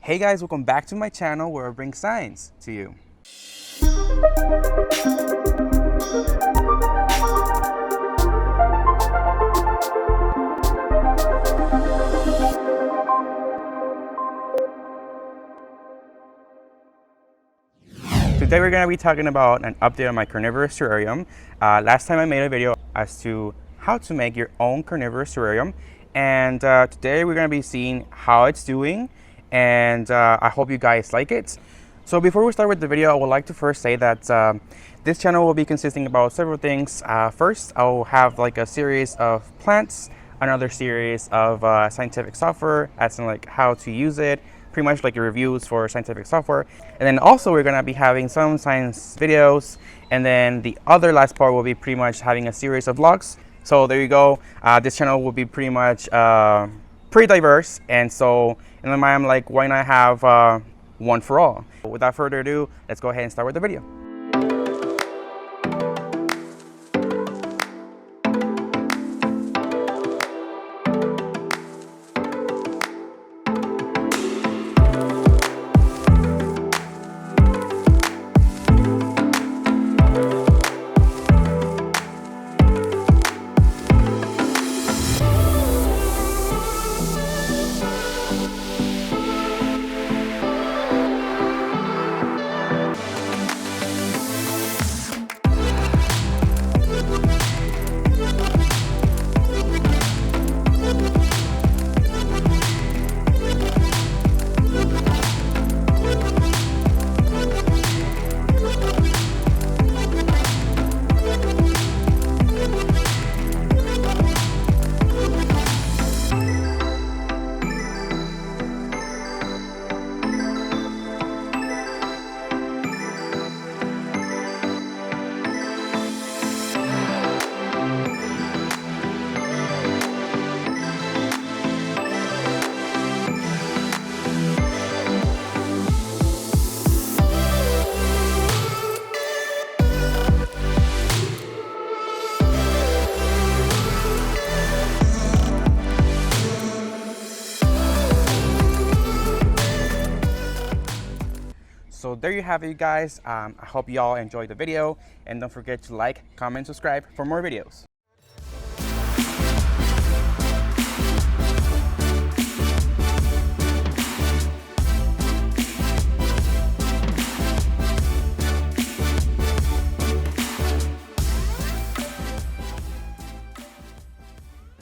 Hey guys, welcome back to my channel where I bring science to you. Today we're going to be talking about an update on my carnivorous terrarium. Last time I made a video as to how to make your own carnivorous terrarium, and today we're going to be seeing how it's doing, and I hope you guys like it. So before we start with the video, I would like to first say that this channel will be consisting about several things. First, I'll have like a series of plants, another series of scientific software, as in like how to use it, pretty much like reviews for scientific software. And then also we're gonna be having some science videos, and then the other last part will be pretty much having a series of vlogs. So there you go. This channel will be pretty much pretty diverse, and so in my mind I'm like, why not have one for all? Without further ado, let's go ahead and start with the video. So there you have it, you guys. I hope you all enjoyed the video, and don't forget to like, comment, subscribe for more videos.